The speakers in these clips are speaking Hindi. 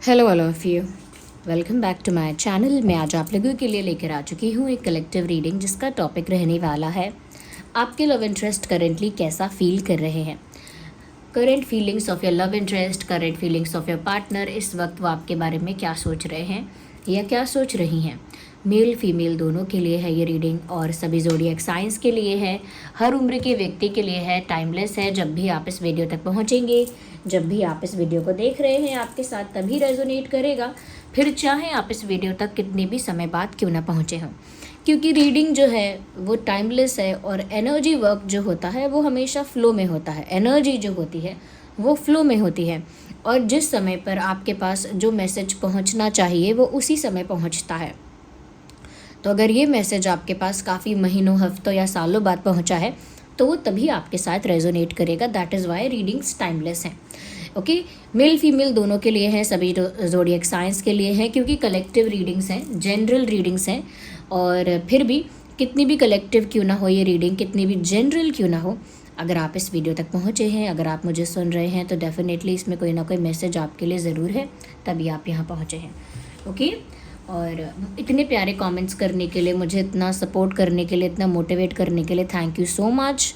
Hello all of you, welcome back to my channel. मैं आज आप लोगों के लिए लेकर आ चुकी हूँ एक कलेक्टिव रीडिंग जिसका टॉपिक रहने वाला है आपके लव इंटरेस्ट करेंटली कैसा फील कर रहे हैं। Current feelings of your love interest, current feelings of your partner, इस वक्त वो आपके बारे में क्या सोच रहे हैं या क्या सोच रही हैं। मेल फीमेल दोनों के लिए है ये रीडिंग और सभी ज़ोडिएक साइंस के लिए है, हर उम्र के व्यक्ति के लिए है, टाइमलेस है। जब भी आप इस वीडियो तक पहुंचेंगे, जब भी आप इस वीडियो को देख रहे हैं, आपके साथ तभी रेजोनेट करेगा, फिर चाहे आप इस वीडियो तक कितने भी समय बाद क्यों ना पहुँचे हों, क्योंकि रीडिंग जो है वो टाइमलेस है और एनर्जी वर्क जो होता है वो हमेशा फ्लो में होता है। एनर्जी जो होती है वो फ्लो में होती है और जिस समय पर आपके पास जो मैसेज पहुंचना चाहिए वो उसी समय पहुंचता है। तो अगर ये मैसेज आपके पास काफ़ी महीनों, हफ्तों या सालों बाद पहुंचा है तो वो तभी आपके साथ रेजोनेट करेगा। That is why readings timeless हैं। ओके, मेल फीमेल दोनों के लिए हैं, सभी ज़ोडिएक साइंस के लिए हैं, क्योंकि कलेक्टिव रीडिंग्स हैं, जनरल रीडिंग्स हैं। और फिर भी कितनी भी कलेक्टिव क्यों ना हो ये रीडिंग, कितनी भी जनरल क्यों ना हो, अगर आप इस वीडियो तक पहुँचे हैं, अगर आप मुझे सुन रहे हैं तो डेफिनेटली इसमें कोई ना कोई मैसेज आपके लिए ज़रूर है, तभी आप यहाँ पहुँचे हैं। ओके, और इतने प्यारे कमेंट्स करने के लिए, मुझे इतना सपोर्ट करने के लिए, इतना मोटिवेट करने के लिए thank you so much.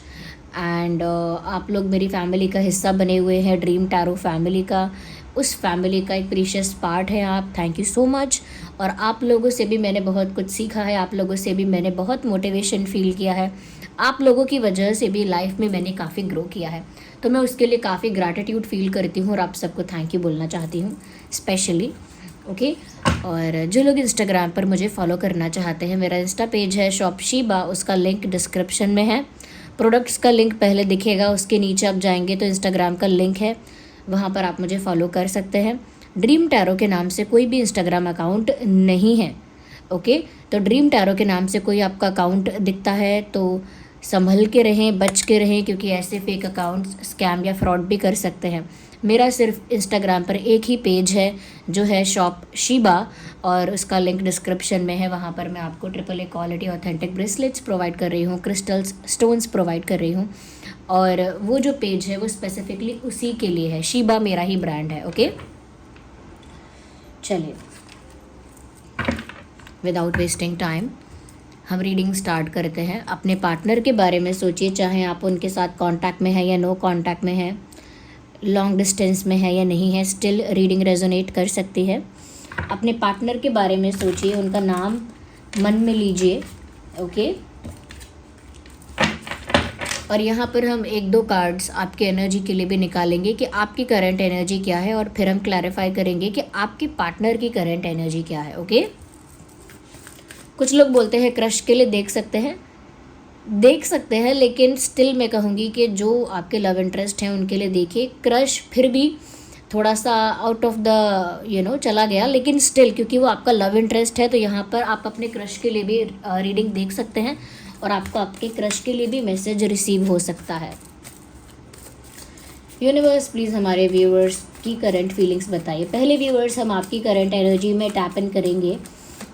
And आप लोग मेरी फैमिली का हिस्सा बने हुए हैं, ड्रीम टैरो फैमिली का, उस फैमिली का एक प्रीशियस पार्ट है आप। Thank you so much. और आप लोगों से भी मैंने बहुत कुछ सीखा है, आप लोगों से भी मैंने बहुत मोटिवेशन फील किया है, आप लोगों की वजह से भी लाइफ में मैंने काफ़ी ग्रो किया है। तो मैं उसके लिए काफ़ी ग्रैटिट्यूड फील करती हूँ और आप सबको थैंक यू बोलना चाहती हूँ स्पेशली। ओके, और जो लोग इंस्टाग्राम पर मुझे फॉलो करना चाहते हैं, मेरा इंस्टा पेज है शॉप शीबा, उसका लिंक डिस्क्रिप्शन में है। प्रोडक्ट्स का लिंक पहले दिखेगा, उसके नीचे आप जाएंगे तो इंस्टाग्राम का लिंक है, वहाँ पर आप मुझे फॉलो कर सकते हैं। ड्रीम टैरो के नाम से कोई भी इंस्टाग्राम अकाउंट नहीं है। ओके, तो ड्रीम टैरो के नाम से कोई आपका अकाउंट दिखता है तो संभल के रहें, बच के रहें, क्योंकि ऐसे फेक अकाउंट्स स्कैम या फ्रॉड भी कर सकते हैं। मेरा सिर्फ इंस्टाग्राम पर एक ही पेज है जो है शॉप शीबा, और उसका लिंक डिस्क्रिप्शन में है। वहाँ पर मैं आपको AAA quality authentic bracelets provide कर रही हूँ, क्रिस्टल्स, स्टोन्स प्रोवाइड कर रही हूँ, और वो जो पेज है वो स्पेसिफिकली उसी के लिए है। शीबा मेरा ही ब्रांड है। ओके, चलिए विदाउट वेस्टिंग टाइम हम रीडिंग स्टार्ट करते हैं। अपने पार्टनर के बारे में सोचिए, चाहे आप उनके साथ कांटेक्ट में है या नो कांटेक्ट में है, लॉन्ग डिस्टेंस में है या नहीं है, स्टिल रीडिंग रेजोनेट कर सकती है। अपने पार्टनर के बारे में सोचिए, उनका नाम मन में लीजिए। ओके, और यहाँ पर हम एक दो कार्ड्स आपके एनर्जी के लिए भी निकालेंगे कि आपकी करंट एनर्जी क्या है, और फिर हम क्लैरिफाई करेंगे कि आपके पार्टनर की करंट एनर्जी क्या है। ओके, कुछ लोग बोलते हैं क्रश के लिए देख सकते हैं, लेकिन स्टिल मैं कहूँगी कि जो आपके लव इंटरेस्ट हैं उनके लिए देखिए। क्रश फिर भी थोड़ा सा आउट ऑफ द चला गया, लेकिन स्टिल क्योंकि वो आपका लव इंटरेस्ट है तो यहाँ पर आप अपने क्रश के लिए भी रीडिंग देख सकते हैं और आपको आपके क्रश के लिए भी मैसेज रिसीव हो सकता है। यूनिवर्स प्लीज़ हमारे व्यूअर्स की करंट फीलिंग्स बताइए। पहले व्यूअर्स, हम आपकी करंट एनर्जी में टैप इन करेंगे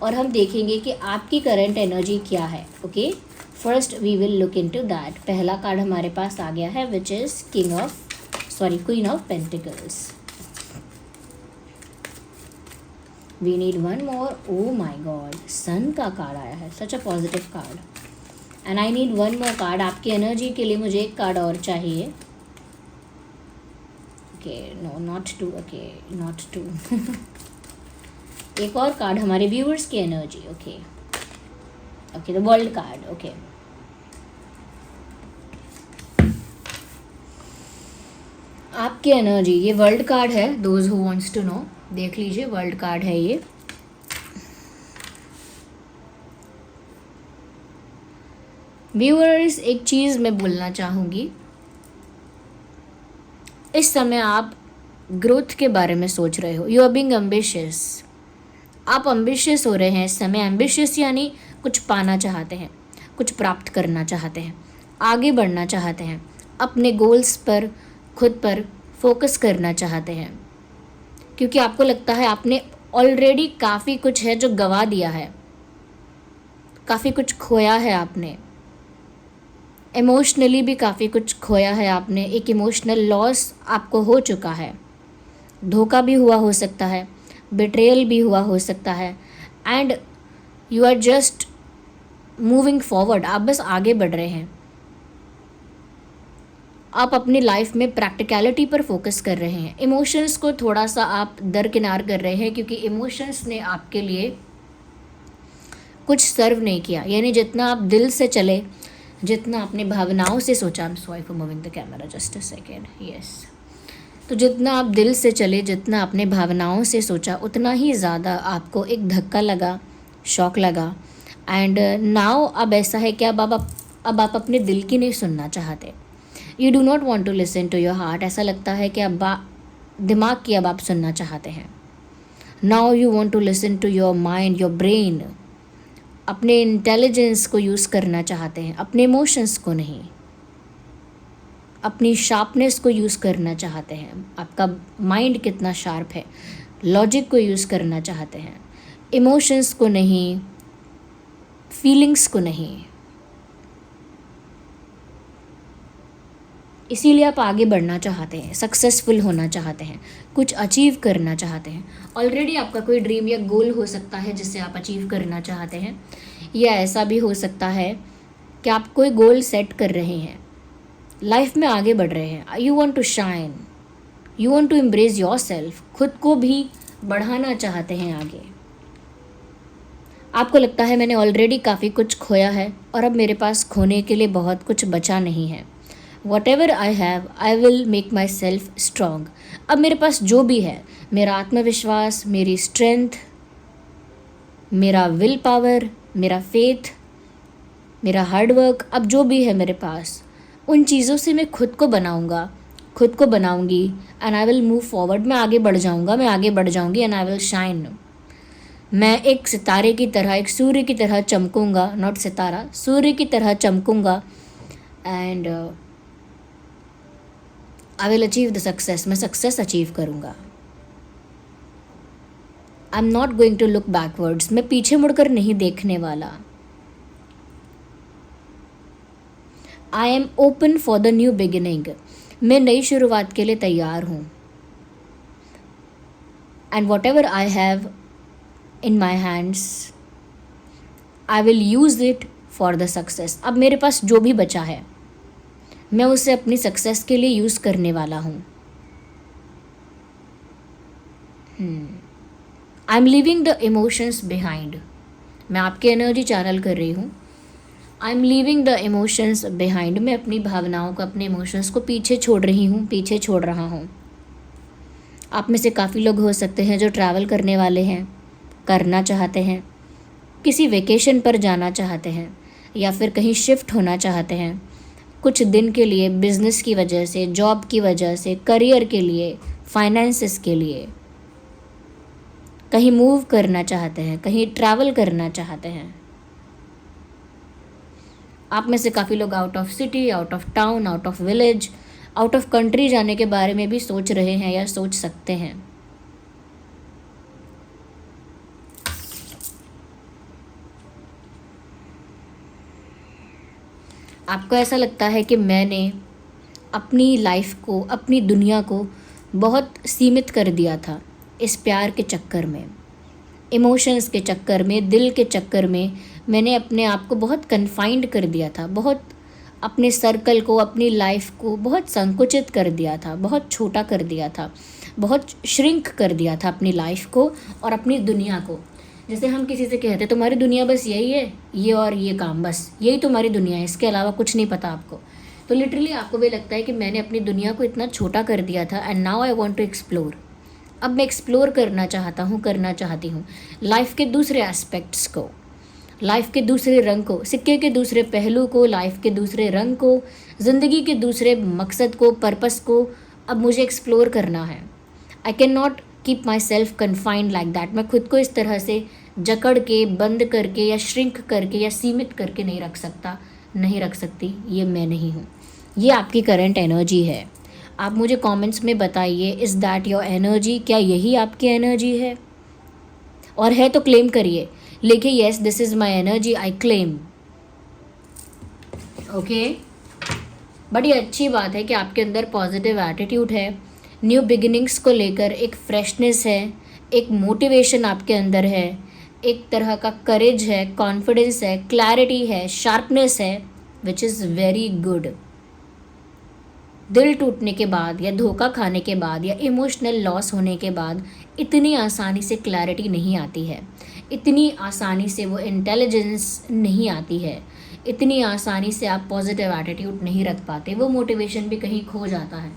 और हम देखेंगे कि आपकी करंट एनर्जी क्या है। Okay, first we will look into that. पहला कार्ड हमारे पास आ गया है which is queen of pentacles. We need one more. Oh my god, sun का कार्ड आया है, such a positive card, and I need one more card. आपकी एनर्जी के लिए मुझे एक कार्ड और चाहिए। Okay, no not two, okay not two एक और कार्ड हमारे व्यूअर्स की energy. Okay okay, the world card. Okay, आपकी एनर्जी, ये वर्ल्ड कार्ड है, those who wants to know देख लीजिए, वर्ल्ड कार्ड है ये। व्यूअर्स, एक चीज़ मैं बोलना चाहूँगी, इस समय आप ग्रोथ के बारे में सोच रहे हो, यू आर बीइंग एम्बिशियस। आप एम्बिशियस हो रहे हैं इस समय। एम्बिशियस यानी कुछ पाना चाहते हैं, कुछ प्राप्त करना चाहते हैं, आगे बढ़ना चाहते हैं, अपने गोल्स पर, खुद पर फोकस करना चाहते हैं, क्योंकि आपको लगता है आपने ऑलरेडी काफ़ी कुछ है जो गंवा दिया है, काफ़ी कुछ खोया है आपने, इमोशनली भी काफ़ी कुछ खोया है आपने, एक इमोशनल लॉस आपको हो चुका है, धोखा भी हुआ हो सकता है, बिट्रेयल भी हुआ हो सकता है, and you are just moving forward, आप बस आगे बढ़ रहे हैं। आप अपनी लाइफ में प्रैक्टिकलिटी पर फोकस कर रहे हैं, इमोशंस को थोड़ा सा आप दरकिनार कर रहे हैं, क्योंकि इमोशंस ने आपके लिए कुछ सर्व नहीं किया। यानी जितना आप दिल से चले, जितना अपनी भावनाओं से सोचा, I am sorry for moving the camera, just a second, yes. तो जितना आप दिल से चले, जितना अपने भावनाओं से सोचा, उतना ही ज़्यादा आपको एक धक्का लगा, शॉक लगा, एंड नाउ अब ऐसा है कि अब आप अपने दिल की नहीं सुनना चाहते। You do not want to listen to your heart. ऐसा लगता है कि अब दिमाग की अब आप सुनना चाहते हैं। Now you want to listen to your mind, your brain. अपने इंटेलिजेंस को यूज़ करना चाहते हैं, अपने इमोशंस को नहीं। अपनी शार्पनेस को यूज़ करना चाहते हैं। आपका माइंड कितना शार्प है, लॉजिक को यूज़ करना चाहते हैं, इमोशंस को नहीं, फीलिंग्स को नहीं। इसीलिए आप आगे बढ़ना चाहते हैं, सक्सेसफुल होना चाहते हैं, कुछ अचीव करना चाहते हैं। ऑलरेडी आपका कोई ड्रीम या गोल हो सकता है जिसे आप अचीव करना चाहते हैं, या ऐसा भी हो सकता है कि आप कोई गोल सेट कर रहे हैं, लाइफ में आगे बढ़ रहे हैं। You want to shine, you want to embrace yourself, खुद को भी बढ़ाना चाहते हैं आगे। आपको लगता है मैंने ऑलरेडी काफ़ी कुछ खोया है और अब मेरे पास खोने के लिए बहुत कुछ बचा नहीं है। What ever I have, I will make my self strong. अब मेरे पास जो भी है, मेरा आत्मविश्वास, मेरी स्ट्रेंथ, मेरा विल पावर, मेरा फेथ, मेरा हार्डवर्क, अब जो भी है मेरे पास, उन चीज़ों से मैं खुद को बनाऊंगा, खुद को बनाऊंगी, and I will move forward. मैं आगे बढ़ जाऊंगा, मैं आगे बढ़ जाऊंगी, एंड आई विल शाइन। मैं एक सितारे की तरह, एक सूर्य की तरह चमकूंगा, नॉट सितारा, सूर्य की तरह चमकूंगा, and I will achieve the success. मैं सक्सेस अचीव करूंगा। I am not going to look backwards. मैं पीछे मुड़कर नहीं देखने वाला। I am open for the new beginning. मैं नई शुरुआत के लिए तैयार हूँ। And whatever I have in my hands, I will use it for the success. अब मेरे पास जो भी बचा है, मैं उसे अपनी सक्सेस के लिए यूज़ करने वाला हूँ। I am leaving the emotions behind. मैं आपकी एनर्जी चैनल कर रही हूँ। I am leaving the emotions behind. मैं अपनी भावनाओं को, अपने इमोशंस को पीछे छोड़ रही हूँ, पीछे छोड़ रहा हूँ। आप में से काफ़ी लोग हो सकते हैं जो ट्रैवल करने वाले हैं, करना चाहते हैं, किसी वेकेशन पर जाना चाहते हैं, या फिर कहीं शिफ्ट होना चाहते हैं कुछ दिन के लिए, बिजनेस की वजह से, जॉब की वजह से, करियर के लिए, फाइनेंसेस के लिए। कहीं मूव करना चाहते हैं, कहीं ट्रैवल करना चाहते हैं। आप में से काफ़ी लोग out of city, out of town, out of village, out of country जाने के बारे में भी सोच रहे हैं या सोच सकते हैं। आपको ऐसा लगता है कि मैंने अपनी लाइफ को, अपनी दुनिया को बहुत सीमित कर दिया था इस प्यार के चक्कर में, इमोशंस के चक्कर में, दिल के चक्कर में। मैंने अपने आप को बहुत कन्फाइंड कर दिया था, बहुत अपने सर्कल को, अपनी लाइफ को बहुत संकुचित कर दिया था, बहुत छोटा कर दिया था, बहुत श्रिंक कर दिया था अपनी लाइफ को और अपनी दुनिया को। जैसे हम किसी से कहते हैं तुम्हारी दुनिया बस यही है, ये और ये काम, बस यही तुम्हारी दुनिया है, इसके अलावा कुछ नहीं पता आपको। तो लिटरली आपको भी लगता है कि मैंने अपनी दुनिया को इतना छोटा कर दिया था, and now I want to explore. अब मैं एक्सप्लोर करना चाहता हूँ, करना चाहती हूँ लाइफ के दूसरे एस्पेक्ट्स को, लाइफ के दूसरे रंग को, सिक्के के दूसरे पहलू को, लाइफ के दूसरे रंग को, ज़िंदगी के दूसरे मकसद को, पर्पस को अब मुझे एक्सप्लोर करना है। I can not keep my self confined like that. मैं खुद को इस तरह से जकड़ के, बंद करके या श्रिंक करके या सीमित करके नहीं रख सकता, नहीं रख सकती। ये मैं नहीं हूँ, ये आपकी करंट एनर्जी है। आप मुझे कमेंट्स में बताइए, इज़ दैट योर एनर्जी? क्या यही आपकी एनर्जी है? और है तो क्लेम करिए, लिखिए yes this is my energy, I claim. Okay, बड़ी अच्छी बात है कि आपके अंदर पॉजिटिव एटीट्यूड है, न्यू बिगिनिंग्स को लेकर एक फ्रेशनेस है, एक मोटिवेशन आपके अंदर है, एक तरह का करेज है, कॉन्फिडेंस है, क्लैरिटी है, शार्पनेस है, विच इज़ वेरी गुड। दिल टूटने के बाद या धोखा खाने के बाद या इमोशनल लॉस होने के बाद इतनी आसानी से क्लैरिटी नहीं आती है, इतनी आसानी से वो इंटेलिजेंस नहीं आती है, इतनी आसानी से आप पॉजिटिव एटीट्यूड नहीं रख पाते, वो मोटिवेशन भी कहीं खो जाता है।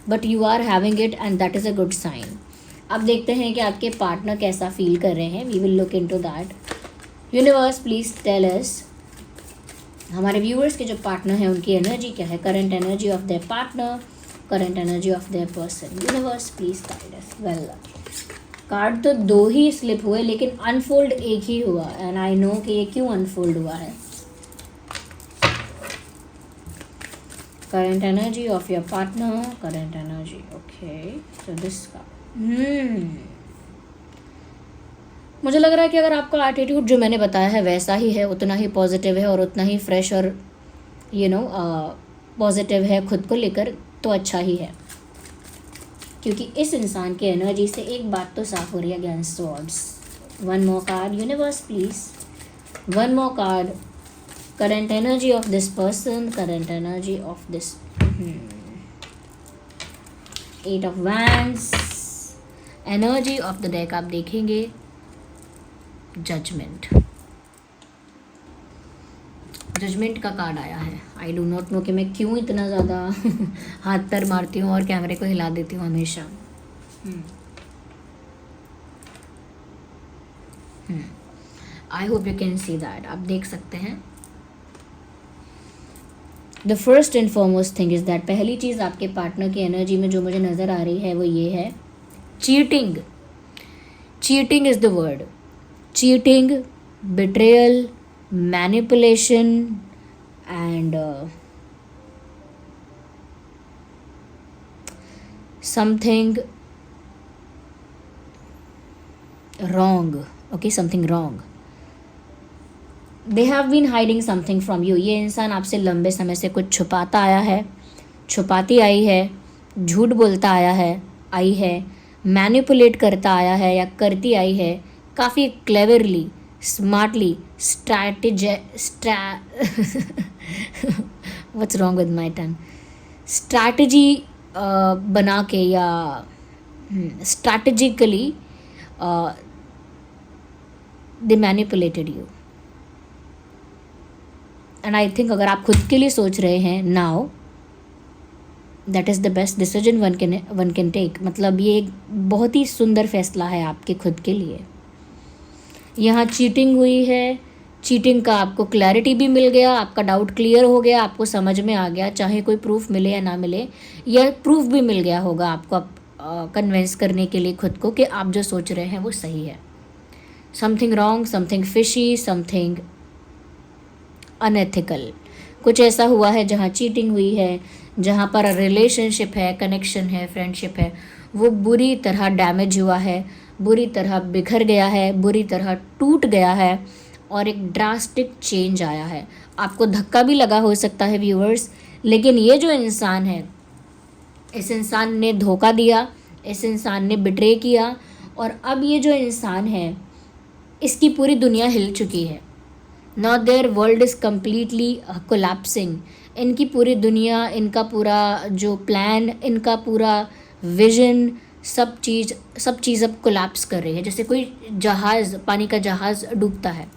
But you are having it and that is a good sign. अब देखते हैं कि आपके पार्टनर कैसा फील कर रहे हैं। We will look into that. Universe please tell us, हमारे व्यूअर्स के जो पार्टनर हैं उनकी एनर्जी क्या है, current energy of their partner, current energy of their person. Universe please guide us. Well, card तो 2 ही स्लिप हुए लेकिन अनफोल्ड एक ही हुआ, एंड आई नो कि ये क्यों अनफोल्ड हुआ है। Current energy of your partner, current energy, okay, so this card. मुझे लग रहा है कि अगर आपका एटीट्यूड जो मैंने बताया है वैसा ही है, उतना ही पॉजिटिव है और उतना ही फ्रेश और पॉजिटिव है खुद को लेकर, तो अच्छा ही है। क्योंकि इस इंसान की एनर्जी से एक बात तो साफ हो रही है, against swords. 1 more card, universe please, 1 more card, current energy of this person, current energy of this 8 of Wands, energy of the deck आप देखेंगे जजमेंट। जजमेंट का कार्ड आया है। आई डू नॉट नो कि मैं क्यों इतना ज़्यादा हाथ पैर मारती हूँ और कैमरे को हिला देती हूँ हमेशा। I hope you can see that, आप देख सकते हैं। The first and foremost thing is that, पहली चीज़ आपके पार्टनर की एनर्जी में जो मुझे नज़र आ रही है वो ये है, cheating. Cheating is the word. Cheating, betrayal, manipulation and something wrong. Okay, something wrong. They have been hiding something from you. ये इंसान आपसे लंबे समय से कुछ छुपाता आया है, छुपाती आई है, झूठ बोलता आई है, मैनिपुलेट करता आया है या करती आई है, काफ़ी cleverly, smartly, what's wrong with my tongue, strategy बना के या strategically they manipulated you. And I think अगर आप खुद के लिए सोच रहे हैं, now that is the best decision one can take. मतलब ये एक बहुत ही सुंदर फैसला है आपके खुद के लिए। यहाँ चीटिंग हुई है, चीटिंग का आपको क्लैरिटी भी मिल गया, आपका डाउट क्लियर हो गया, आपको समझ में आ गया, चाहे कोई प्रूफ मिले या ना मिले, या प्रूफ भी मिल गया होगा आपको कन्विंस करने के लिए खुद को कि आप जो सोच रहे हैं वो सही है। Something wrong, something fishy, something unethical, कुछ ऐसा हुआ है जहाँ चीटिंग हुई है, जहाँ पर रिलेशनशिप है, कनेक्शन है, फ्रेंडशिप है, वो बुरी तरह डैमेज हुआ है, बुरी तरह बिखर गया है, बुरी तरह टूट गया है और एक ड्रास्टिक चेंज आया है। आपको धक्का भी लगा हो सकता है व्यूअर्स, लेकिन ये जो इंसान है, इस इंसान ने धोखा दिया, इस इंसान ने बिट्रे किया, और अब ये जो इंसान है इसकी पूरी दुनिया हिल चुकी है। Now their world is completely collapsing। इनकी पूरी दुनिया, इनका पूरा जो प्लान, इनका पूरा विजन, सब चीज़ अब कोलैप्स कर रही है। जैसे कोई जहाज़, पानी का जहाज़ डूबता है,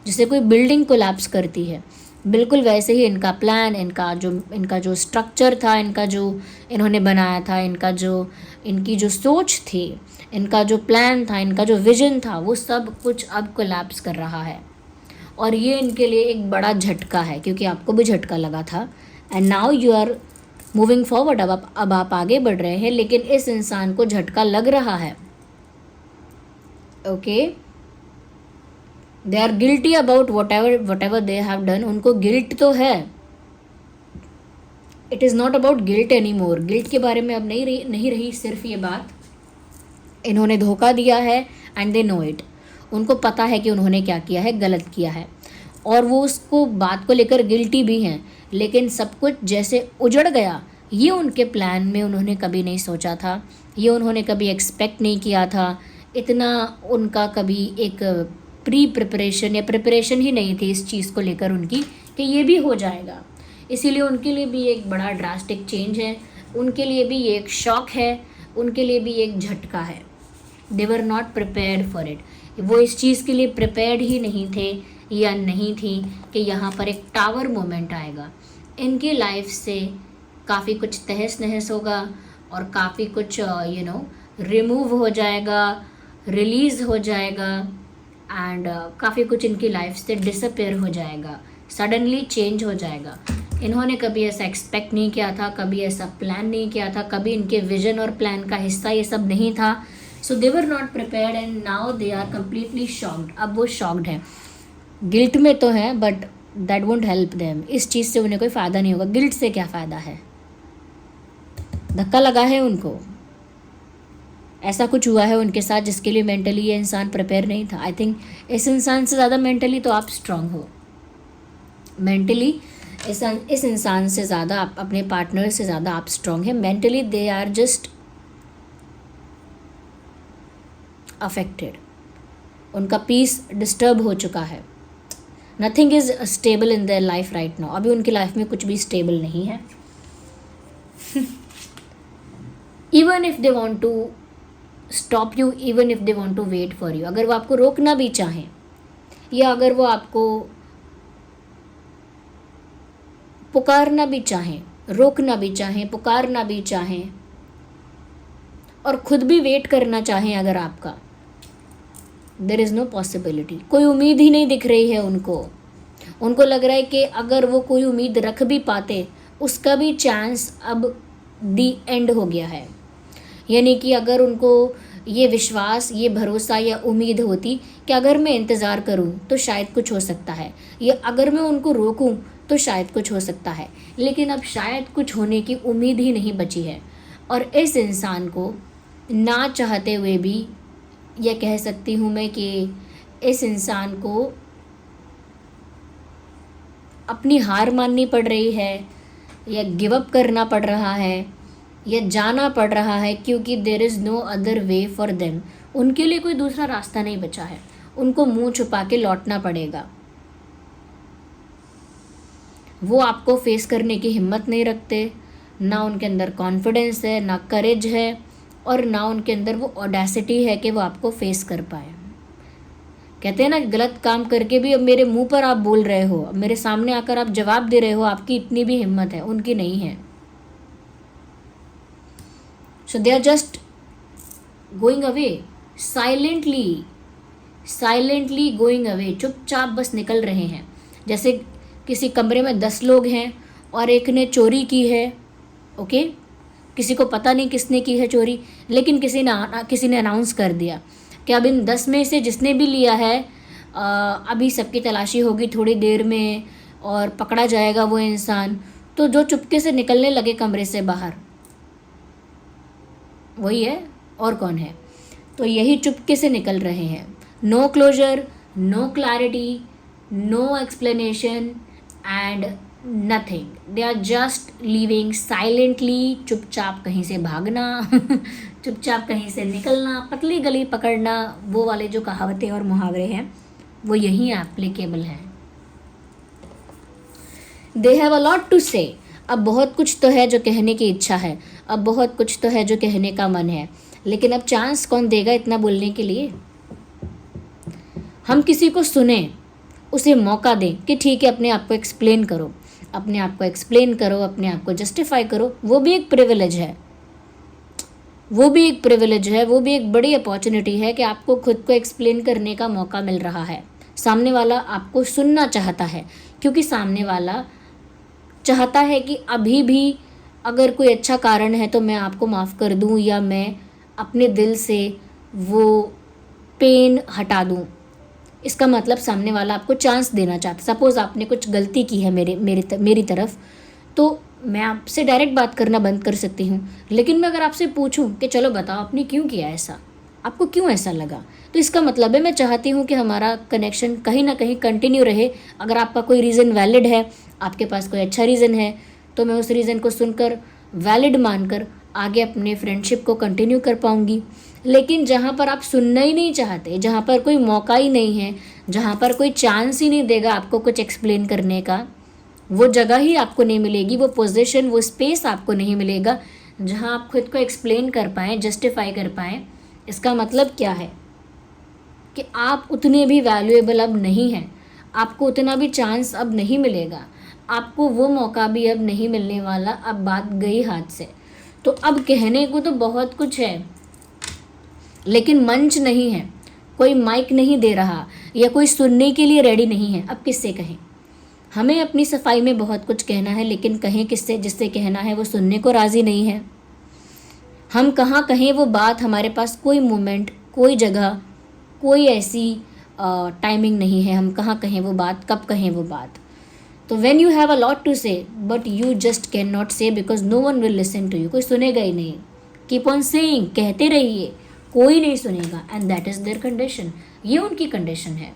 जैसे कोई बिल्डिंग कोलैप्स करती है, बिल्कुल वैसे ही इनका प्लान, इनका जो स्ट्रक्चर था, इनका जो इन्होंने बनाया था, इनकी जो सोच थी, इनका जो प्लान था, इनका जो विजन था, वो सब कुछ अब कोलैप्स कर रहा है। और ये इनके लिए एक बड़ा झटका है, क्योंकि आपको भी झटका लगा था। And now you are moving forward, अब आप आगे बढ़ रहे हैं, लेकिन इस इंसान को झटका लग रहा है। Okay, they are guilty about whatever they have done. उनको गिल्ट तो है, it is not about guilt anymore. Guilt के बारे में अब नहीं रही सिर्फ ये बात। इन्होंने धोखा दिया है एंड दे नो इट। उनको पता है कि उन्होंने क्या किया है, गलत किया है, और वो उसको बात को लेकर गिल्टी भी हैं। लेकिन सब कुछ जैसे उजड़ गया, ये उनके प्लान में उन्होंने कभी नहीं सोचा था, ये उन्होंने कभी एक्सपेक्ट नहीं किया था, इतना उनका कभी एक प्री प्रिपरेशन या प्रिपरेशन ही नहीं थी इस चीज़ को लेकर उनकी कि ये भी हो जाएगा। इसीलिए उनके लिए भी एक बड़ा ड्रास्टिक चेंज है, उनके लिए भी ये एक शॉक है, उनके लिए भी एक झटका है। They were not prepared for it. वो इस चीज़ के लिए प्रिपेयर्ड ही नहीं थे या नहीं थी कि यहाँ पर एक टावर मोमेंट आएगा। इनकी लाइफ से काफ़ी कुछ तहस नहस होगा और काफ़ी कुछ रिमूव हो जाएगा, रिलीज़ हो जाएगा एंड काफ़ी कुछ इनकी लाइफ से डिसअपेयर हो जाएगा, सडनली चेंज हो जाएगा। इन्होंने कभी ऐसा एक्सपेक्ट नहीं किया था, कभी ऐसा प्लान नहीं किया था, कभी इनके विजन और प्लान का हिस्सा ये सब नहीं था। So they were not prepared and now they are completely shocked. अब वो शॉक्ड हैं, गिल्ट में तो हैं but that won't help them. इस चीज़ से उन्हें कोई फ़ायदा नहीं होगा। गिल्ट से क्या फ़ायदा है, धक्का लगा है उनको, ऐसा कुछ हुआ है उनके साथ जिसके लिए मेंटली ये इंसान प्रिपेयर नहीं था। आई थिंक इस इंसान से ज़्यादा मेंटली तो आप स्ट्रांग हो। मेंटली इस इंसान से ज़्यादा आप, अपने पार्टनर से ज़्यादा आप स्ट्रांग हैं। Mentally they are just affected, उनका पीस डिस्टर्ब हो चुका है। Nothing is stable in their life right now. अभी उनकी लाइफ में कुछ भी स्टेबल नहीं है। Even if they want to stop you, even if they want to wait for you, अगर वो आपको रोकना भी चाहें या अगर वो आपको पुकारना भी चाहें, रोकना भी चाहें, पुकारना भी चाहें और खुद भी वेट करना चाहें अगर आपका, देयर इज़ नो पॉसिबिलिटी। कोई उम्मीद ही नहीं दिख रही है उनको। उनको लग रहा है कि अगर वो कोई उम्मीद रख भी पाते उसका भी चांस अब दी एंड हो गया है। यानी कि अगर उनको ये विश्वास, ये भरोसा या उम्मीद होती कि अगर मैं इंतज़ार करूं तो शायद कुछ हो सकता है, या अगर मैं उनको रोकूं तो शायद कुछ हो सकता है, लेकिन अब शायद कुछ होने की उम्मीद ही नहीं बची है। और इस इंसान को ना चाहते हुए भी, यह कह सकती हूँ मैं कि इस इंसान को अपनी हार माननी पड़ रही है या गिव अप करना पड़ रहा है या जाना पड़ रहा है, क्योंकि there is no other way for them. उनके लिए कोई दूसरा रास्ता नहीं बचा है, उनको मुंह छुपा के लौटना पड़ेगा। वो आपको फेस करने की हिम्मत नहीं रखते, ना उनके अंदर कॉन्फिडेंस है, ना करेज है और ना उनके अंदर वो ऑडेसिटी है कि वो आपको फेस कर पाए। कहते हैं ना, गलत काम करके भी अब मेरे मुंह पर आप बोल रहे हो, अब मेरे सामने आकर आप जवाब दे रहे हो, आपकी इतनी भी हिम्मत है, उनकी नहीं है। So they are just going away silently going away, चुपचाप बस निकल रहे हैं। जैसे किसी कमरे में 10 लोग हैं और एक ने चोरी की है, ओके, किसी को पता नहीं किसने की है चोरी, लेकिन किसी ने अनाउंस कर दिया कि अब इन 10 में से जिसने भी लिया है अभी सबकी तलाशी होगी थोड़ी देर में और पकड़ा जाएगा वो इंसान। तो जो चुपके से निकलने लगे कमरे से बाहर, वही है और कौन है। तो यही चुपके से निकल रहे हैं। No closure, no clarity, no explanation and nothing. They are just living silently. चुपचाप कहीं से भागना चुपचाप कहीं से निकलना, पतली गली पकड़ना, वो वाले जो कहावतें और मुहावरे हैं वो यही एप्लीकेबल हैं। They have a lot to say. अब बहुत कुछ तो है जो कहने की इच्छा है, अब बहुत कुछ तो है जो कहने का मन है, लेकिन अब चांस कौन देगा इतना बोलने के लिए। हम किसी को सुने, उसे मौका दें कि ठीक है अपने आप को एक्सप्लेन करो, अपने आप को एक्सप्लेन करो, अपने आप को जस्टिफाई करो। वो भी एक प्रिविलेज है, वो भी एक प्रिविलेज है, वो भी एक बड़ी अपॉर्चुनिटी है कि आपको खुद को एक्सप्लेन करने का मौका मिल रहा है। सामने वाला आपको सुनना चाहता है, क्योंकि सामने वाला चाहता है कि अभी भी अगर कोई अच्छा कारण है तो मैं आपको माफ़ कर दूं या मैं अपने दिल से वो पेन हटा दूं। इसका मतलब सामने वाला आपको चांस देना चाहता। सपोज़ आपने कुछ गलती की है मेरी तरफ, तो मैं आपसे डायरेक्ट बात करना बंद कर सकती हूँ, लेकिन मैं अगर आपसे पूछूं कि चलो बताओ आपने क्यों किया ऐसा, आपको क्यों ऐसा लगा, तो इसका मतलब है मैं चाहती हूँ कि हमारा कनेक्शन कहीं ना कहीं कंटिन्यू रहे। अगर आपका कोई रीज़न वैलिड है, आपके पास कोई अच्छा रीज़न है, तो मैं उस रीज़न को सुनकर, वैलिड मानकर आगे अपने फ्रेंडशिप को कंटिन्यू कर पाऊंगी। लेकिन जहाँ पर आप सुनना ही नहीं चाहते, जहाँ पर कोई मौका ही नहीं है, जहाँ पर कोई चांस ही नहीं देगा आपको कुछ एक्सप्लेन करने का, वो जगह ही आपको नहीं मिलेगी, वो पोजीशन, वो स्पेस आपको नहीं मिलेगा जहाँ आप खुद को एक्सप्लेन कर पाएँ, जस्टिफाई कर पाएँ। इसका मतलब क्या है कि आप उतने भी वैल्यूएबल अब नहीं हैं, आपको उतना भी चांस अब नहीं मिलेगा, आपको वो मौका भी अब नहीं मिलने वाला, अब बात गई हाथ से। तो अब कहने को तो बहुत कुछ है, लेकिन मंच नहीं है, कोई माइक नहीं दे रहा या कोई सुनने के लिए रेडी नहीं है। अब किससे कहें? हमें अपनी सफाई में बहुत कुछ कहना है, लेकिन कहें किससे? जिससे कहना है वो सुनने को राज़ी नहीं है। हम कहाँ कहें वो बात? हमारे पास कोई मोमेंट, कोई जगह, कोई ऐसी टाइमिंग नहीं है। हम कहाँ कहें वो बात, कब कहें वो बात? तो when you have a lot to say but you just can not say because no one will listen to you, कोई सुनेगा ही नहीं। कीप ऑन सेइंग, कहते रहिए, कोई नहीं सुनेगा, and that is there condition. ये उनकी कंडीशन है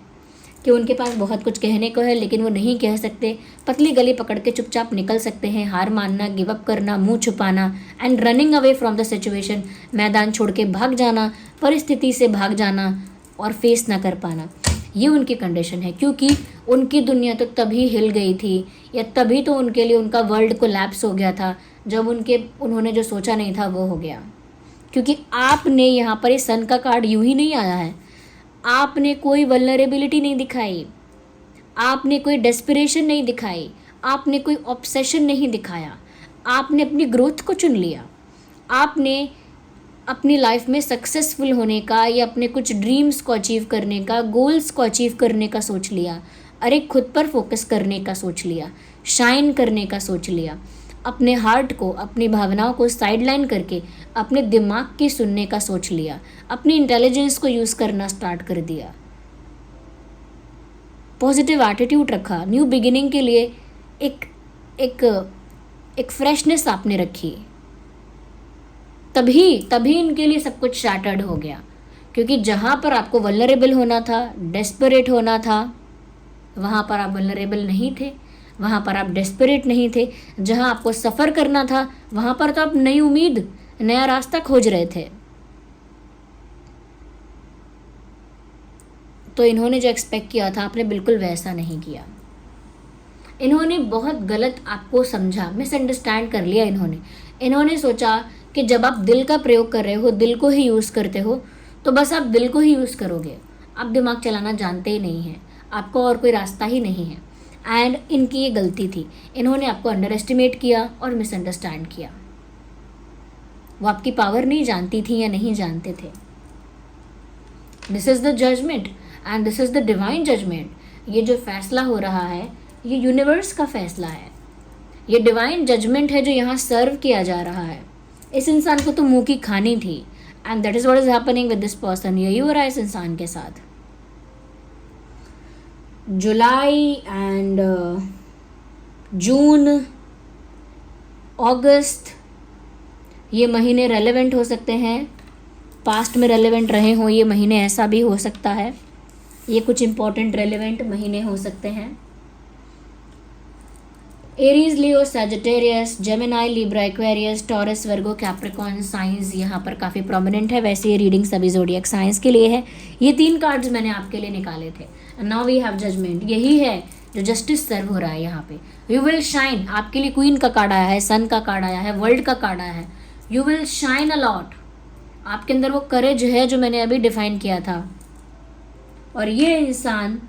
कि उनके पास बहुत कुछ कहने को है लेकिन वो नहीं कह सकते। पतली गली पकड़ के चुपचाप निकल सकते हैं, हार मानना, गिव अप करना, मुंह छुपाना and running away from the situation, मैदान छोड़ के भाग जाना, परिस्थिति से भाग जाना और फेस ना कर पाना। ये उनकी कंडीशन है, क्योंकि उनकी दुनिया तो तभी हिल गई थी, या तभी तो उनके लिए उनका वर्ल्ड कोलैप्स हो गया था जब उन्होंने जो सोचा नहीं था वो हो गया। क्योंकि आपने यहाँ पर इस सन का कार्ड यूं ही नहीं आया है, आपने कोई वल्नरेबिलिटी नहीं दिखाई, आपने कोई डेस्पिरेशन नहीं दिखाई, आपने कोई ऑब्सेशन नहीं दिखाया, आपने अपनी ग्रोथ को चुन लिया। आपने अपनी लाइफ में सक्सेसफुल होने का या अपने कुछ ड्रीम्स को अचीव करने का, गोल्स को अचीव करने का सोच लिया। अरे खुद पर फोकस करने का सोच लिया, शाइन करने का सोच लिया, अपने हार्ट को, अपनी भावनाओं को साइडलाइन करके अपने दिमाग की सुनने का सोच लिया, अपनी इंटेलिजेंस को यूज़ करना स्टार्ट कर दिया, पॉजिटिव एटीट्यूड रखा, न्यू बिगिनिंग के लिए एक एक एक फ्रेशनेस आपने रखी। तभी इनके लिए सब कुछ शैटर्ड हो गया। क्योंकि जहाँ पर आपको वल्नरेबल होना था, डेस्परेट होना था, वहाँ पर आप वल्नरेबल नहीं थे, वहाँ पर आप डेस्परेट नहीं थे। जहाँ आपको सफ़र करना था वहाँ पर तो आप नई उम्मीद, नया रास्ता खोज रहे थे। तो इन्होंने जो एक्सपेक्ट किया था आपने बिल्कुल वैसा नहीं किया। इन्होंने बहुत गलत आपको समझा, मिसअंडरस्टैंड कर लिया। इन्होंने सोचा कि जब आप दिल का प्रयोग कर रहे हो, दिल को ही यूज़ करते हो, तो बस आप दिल को ही यूज़ करोगे, आप दिमाग चलाना जानते ही नहीं हैं, आपको और कोई रास्ता ही नहीं है। एंड इनकी ये गलती थी, इन्होंने आपको अंडर एस्टिमेट किया और मिसअंडरस्टैंड किया। वो आपकी पावर नहीं जानती थी या नहीं जानते थे। This is the judgement and this is the divine judgement. ये जो फैसला हो रहा है ये यूनिवर्स का फैसला है, ये डिवाइन जजमेंट है जो यहाँ सर्व किया जा रहा है। इस इंसान को तो मुंह की खानी थी, and that is what is happening with this person. यही हो रहा है इस इंसान के साथ। जुलाई एंड जून, अगस्त, ये महीने रेलेवेंट हो सकते हैं, पास्ट में रेलेवेंट रहे हों ये महीने, ऐसा भी हो सकता है। ये कुछ इंपॉर्टेंट रेलेवेंट महीने हो सकते हैं। Aries, Leo, Sagittarius, Gemini, Libra, Aquarius, Taurus, Virgo, Capricorn science यहाँ पर काफ़ी प्रोमिनेंट है। वैसे ये रीडिंग सभी ज़ोडिएक साइंस के लिए है। ये 3 कार्ड्स मैंने आपके लिए निकाले थे। Now we have judgement. यही है जो जस्टिस सर्व हो रहा है यहाँ पे। यू विल शाइन, आपके लिए क्वीन का कार्ड आया है, सन का कार्ड आया है, वर्ल्ड का कार्ड आया है। You will shine a lot. आपके अंदर वो करेज है जो मैंने अभी डिफाइन किया था। और ये इंसान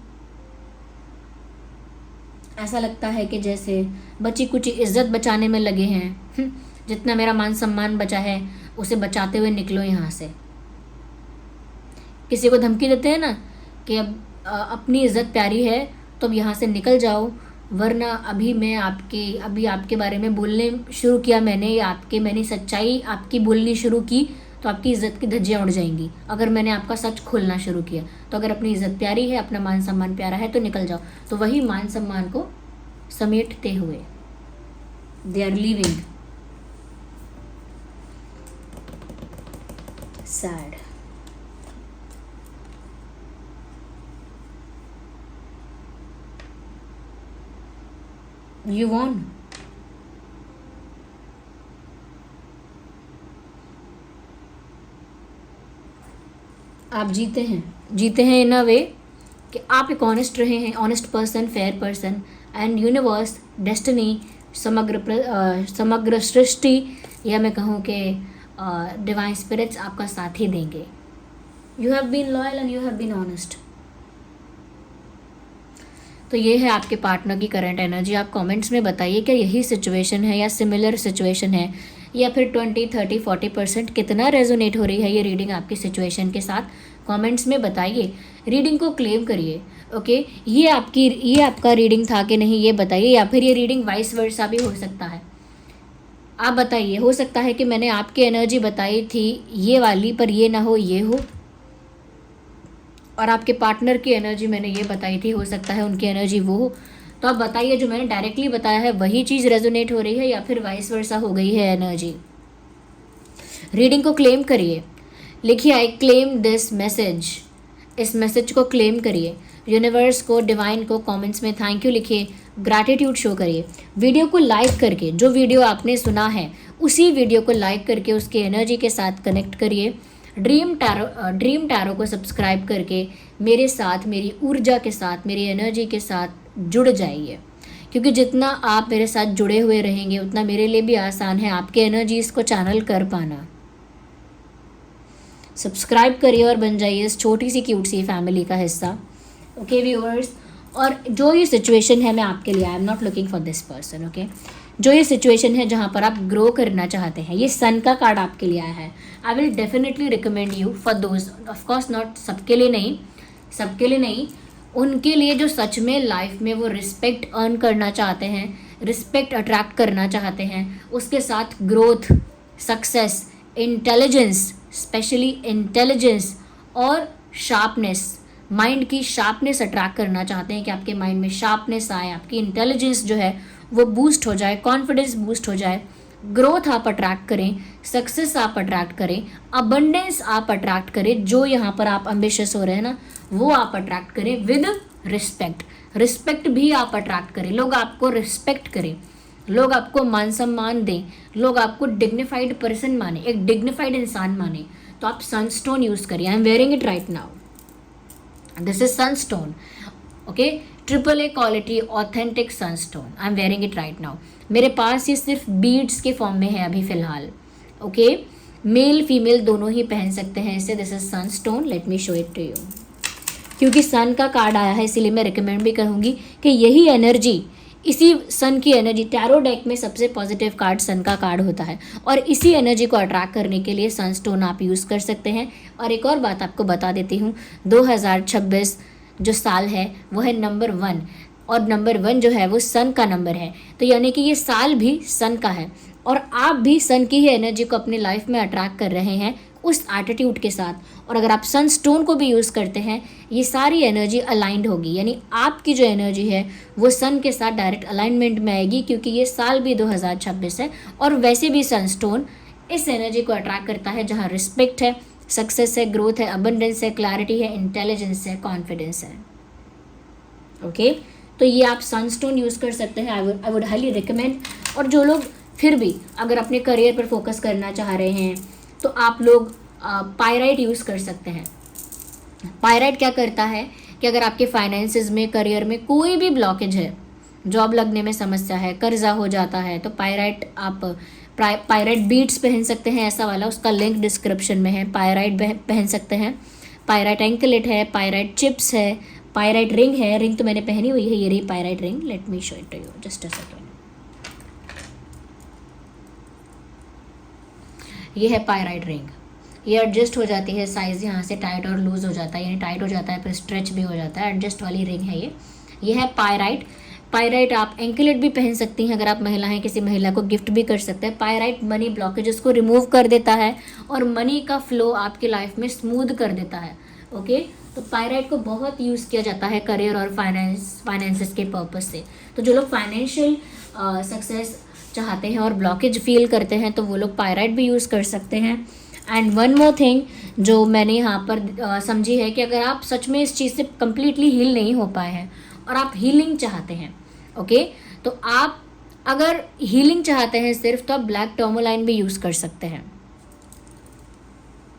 ऐसा लगता है कि जैसे बची कुछ इज्जत बचाने में लगे हैं। जितना मेरा मान सम्मान बचा है उसे बचाते हुए निकलो यहाँ से। किसी को धमकी देते हैं ना कि अब अपनी इज्जत प्यारी है तो अब यहाँ से निकल जाओ, वरना अभी आपके बारे में बोलने शुरू किया मैंने, या मैंने सच्चाई आपकी बोलनी शुरू की तो आपकी इज़्ज़त की धज्जियाँ उड़ जाएंगी। अगर मैंने आपका सच खोलना शुरू किया तो अगर अपनी इज़्ज़त प्यारी है, अपना मान सम्मान प्यारा है तो निकल जाओ। तो वही मान सम्मान को समेटते हुए they are living sad. You won. आप जीते हैं इन अ वे कि आप एक ऑनेस्ट रहे हैं, honest person, fair person, and universe, destiny, समग्र सृष्टि, या मैं कहूँ कि डिवाइन स्पिरिट्स आपका साथ ही देंगे. You have been loyal and you have been honest. तो ये है आपके पार्टनर की करंट एनर्जी. आप कमेंट्स में बताइए क्या यही सिचुएशन है या सिमिलर सिचुएशन है, या फिर 20, 30, 40% कितना रेजोनेट हो रही है ये रीडिंग आपकी सिचुएशन के साथ. कमेंट्स में बताइए. रीडिंग को क्लेम करिए. ओके, ये आपका रीडिंग था कि नहीं ये बताइए, या फिर ये रीडिंग वाइस वर्सा भी हो सकता है. आप बताइए, हो सकता है कि मैंने आपकी एनर्जी बताई थी ये वाली, पर ये ना हो ये हो, और आपके पार्टनर की एनर्जी मैंने ये बताई थी, हो सकता है उनकी एनर्जी वो हो. तो आप बताइए जो मैंने डायरेक्टली बताया है वही चीज़ रेजोनेट हो रही है या फिर वाइस वर्सा हो गई है एनर्जी. रीडिंग को क्लेम करिए. लिखिए आई क्लेम दिस मैसेज. इस मैसेज को क्लेम करिए. यूनिवर्स को, डिवाइन को कमेंट्स में थैंक यू लिखिए, ग्रैटिट्यूड शो करिए. वीडियो को लाइक करके, जो वीडियो आपने सुना है उसी वीडियो को लाइक करके उसकी एनर्जी के साथ कनेक्ट करिए. ड्रीम टैरो को सब्सक्राइब करके मेरे साथ, मेरी ऊर्जा के साथ, मेरी एनर्जी के साथ जुड़ जाइए, क्योंकि जितना आप मेरे साथ जुड़े हुए रहेंगे उतना मेरे लिए भी आसान है आपके एनर्जीज को चैनल कर पाना. सब्सक्राइब करिए और बन जाइए इस छोटी सी क्यूट सी फैमिली का हिस्सा. ओके व्यूअर्स, और जो ये सिचुएशन है मैं आपके लिए, आई am not looking for this person. Okay, जो ये सिचुएशन है जहाँ पर आप ग्रो करना चाहते हैं, ये सन का कार्ड आपके लिए आया है. I will definitely recommend you for those, of course not सबके लिए नहीं, उनके लिए जो सच में लाइफ में वो रिस्पेक्ट अर्न करना चाहते हैं, रिस्पेक्ट अट्रैक्ट करना चाहते हैं, उसके साथ growth, success, intelligence, specially intelligence और शार्पनेस, माइंड की शार्पनेस अट्रैक्ट करना चाहते हैं कि आपके माइंड में शार्पनेस आए, आपकी इंटेलिजेंस जो है वो बूस्ट हो जाए, कॉन्फिडेंस बूस्ट हो जाए, ग्रोथ आप अट्रैक्ट करें, सक्सेस आप अट्रैक्ट करें, अबंडेंस आप अट्रैक्ट करें. जो यहाँ पर आप एम्बिशियस हो रहे हैं ना वो आप अट्रैक्ट करें विद रिस्पेक्ट भी आप अट्रैक्ट करें. लोग आपको रिस्पेक्ट करें, लोग आपको मान सम्मान दें, लोग आपको डिग्निफाइड पर्सन माने, एक डिग्निफाइड इंसान माने. तो आप सनस्टोन यूज़ करिए. I am wearing it right now. This is Sunstone. Okay, AAA quality authentic Sunstone. I am wearing it right now. मेरे पास ये सिर्फ बीड्स के फॉर्म में है अभी फ़िलहाल. ओके, मेल फीमेल दोनों ही पहन सकते हैं इसे. This is sunstone. Let me show it to you. क्योंकि सन का कार्ड आया है इसीलिए मैं रिकमेंड भी करूँगी कि यही एनर्जी, इसी सन की एनर्जी, टैरो डेक में सबसे पॉजिटिव कार्ड सन का कार्ड होता है, और इसी एनर्जी को अट्रैक्ट करने के लिए सनस्टोन आप यूज़ कर सकते हैं. और एक और बात आपको बता देती हूँ, 2026 जो साल है वो है नंबर 1, और नंबर 1 जो है वो सन का नंबर है. तो यानी कि ये साल भी सन का है, और आप भी सन की ही एनर्जी को अपनी लाइफ में अट्रैक्ट कर रहे हैं उस एटीट्यूड के साथ. और अगर आप सनस्टोन को भी यूज़ करते हैं ये सारी एनर्जी अलाइंड होगी, यानी आपकी जो एनर्जी है वो सन के साथ डायरेक्ट अलाइनमेंट में आएगी, क्योंकि ये साल भी 2026 है. और वैसे भी सनस्टोन इस एनर्जी को अट्रैक्ट करता है जहाँ रिस्पेक्ट है, सक्सेस है, ग्रोथ है, अबंडेंस है, क्लैरिटी है, इंटेलिजेंस है, कॉन्फिडेंस है. ओके, तो ये आप सनस्टोन यूज़ कर सकते हैं. I would highly recommend. और जो लोग फिर भी अगर अपने करियर पर फोकस करना चाह रहे हैं तो आप लोग पायराइट यूज़ कर सकते हैं. पायराइट क्या करता है कि अगर आपके फाइनेंसेस में, करियर में कोई भी ब्लॉकेज है, जॉब लगने में समस्या है, कर्जा हो जाता है, तो पायराइट आप पायराइट बीड्स पहन सकते हैं ऐसा वाला, उसका लिंक डिस्क्रिप्शन में है. पायराइट पहन सकते हैं. पायराइट एंकलेट है, पायराइट चिप्स है, पायराइट रिंग है. रिंग तो मैंने पहनी हुई है, ये रही pyrite ring. Let me show it to you, just a second. ये है पायराइट रिंग. ये एडजस्ट हो जाती है, साइज़ यहाँ से टाइट और लूज़ हो जाता है, यानी टाइट हो जाता है फिर स्ट्रेच भी हो जाता है. एडजस्ट वाली रिंग है ये है पायराइट. आप एंकलेट भी पहन सकती हैं अगर आप महिला हैं, किसी महिला को गिफ्ट भी कर सकते हैं. पायराइट मनी ब्लॉकेजेस को रिमूव कर देता है और मनी का फ्लो आपकी लाइफ में स्मूथ कर देता है. ओके, तो पायराइट को बहुत यूज़ किया जाता है करियर और फाइनेंसेस के पर्पस से. तो जो लोग फाइनेंशियल सक्सेस चाहते हैं और ब्लॉकेज फील करते हैं तो वो लोग पायराइट भी यूज़ कर सकते हैं. एंड वन मोर थिंग जो मैंने यहाँ पर समझी है कि अगर आप सच में इस चीज़ से कम्प्लीटली हील नहीं हो पाए हैं और आप हीलिंग चाहते हैं, ओके, तो आप अगर हीलिंग चाहते हैं सिर्फ, तो आप ब्लैक टर्मोलाइन भी यूज़ कर सकते हैं.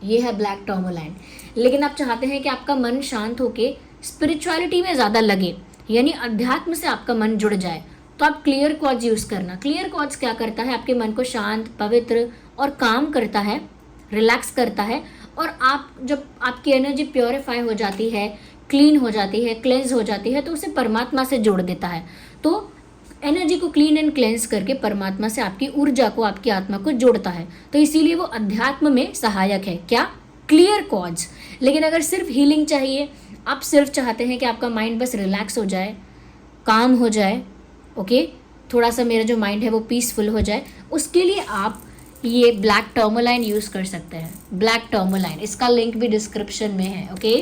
ये है ब्लैक टर्मोलाइन। लेकिन आप चाहते हैं कि आपका मन शांत होके स्पिरिचुअलिटी में ज़्यादा लगे, यानी अध्यात्म से आपका मन जुड़ जाए, तो आप क्लियर क्वार्ट्ज यूज़ करना। क्लियर क्वार्ट्ज क्या करता है, आपके मन को शांत, पवित्र और काम करता है, रिलैक्स करता है। और आप जब आपकी एनर्जी प्योरीफाई हो जाती है, क्लीन हो जाती है, क्लेंस हो जाती है, तो उसे परमात्मा से जोड़ देता है। तो एनर्जी को क्लीन एंड क्लेंस करके परमात्मा से आपकी ऊर्जा को, आपकी आत्मा को जोड़ता है। तो इसीलिए वो अध्यात्म में सहायक है। क्या? Clear quartz. लेकिन अगर सिर्फ हीलिंग चाहिए, आप सिर्फ चाहते हैं कि आपका माइंड बस रिलैक्स हो जाए, काम हो जाए, ओके, थोड़ा सा मेरा जो माइंड है वो पीसफुल हो जाए, उसके लिए आप ये ब्लैक टर्मोलाइन यूज़ कर सकते हैं। ब्लैक टर्मोलाइन, इसका लिंक भी डिस्क्रिप्शन में है, ओके।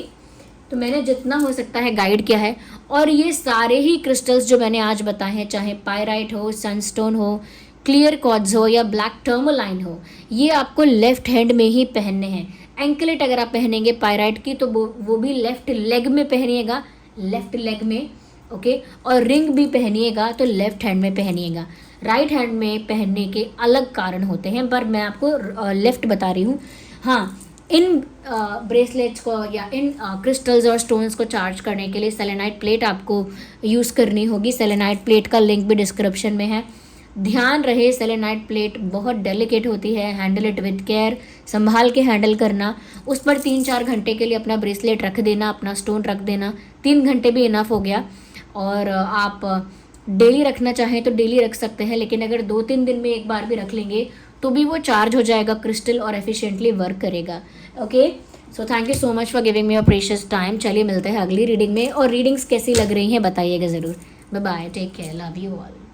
तो मैंने जितना हो सकता है गाइड किया है। और ये सारे ही क्रिस्टल्स जो मैंने आज बताए हैं, चाहे पायराइट हो, सनस्टोन हो, क्लियर क्वार्ट्ज हो या ब्लैक टर्मोलाइन हो, ये आपको लेफ्ट हैंड में ही पहनने हैं। एंकलेट अगर आप पहनेंगे पायराइट की तो वो भी लेफ्ट लेग में पहनिएगा, लेफ्ट लेग में, ओके। और रिंग भी पहनिएगा तो लेफ्ट हैंड में पहनिएगा। राइट हैंड में पहनने के अलग कारण होते हैं, पर मैं आपको लेफ्ट बता रही हूँ। हाँ, इन ब्रेसलेट्स को या इन क्रिस्टल्स और स्टोन्स को चार्ज करने के लिए सेलेनाइट प्लेट आपको यूज़ करनी होगी। सेलेनाइट प्लेट का लिंक भी डिस्क्रिप्शन में है। ध्यान रहे, सेलेनाइट प्लेट बहुत डेलिकेट होती है, हैंडल इट विद केयर, संभाल के हैंडल करना। उस पर 3-4 घंटे के लिए अपना ब्रेसलेट रख देना, अपना स्टोन रख देना। 3 घंटे भी इनफ हो गया। और आप डेली रखना चाहें तो डेली रख सकते हैं, लेकिन अगर 2-3 दिन में एक बार भी रख लेंगे तो भी वो चार्ज हो जाएगा क्रिस्टल और एफिशिएंटली वर्क करेगा, okay. So thank you so much for giving me your precious time. चलिए मिलते हैं अगली रीडिंग में, और रीडिंग्स कैसी लग रही हैं बताइएगा ज़रूर। Bye bye, take care, love you all.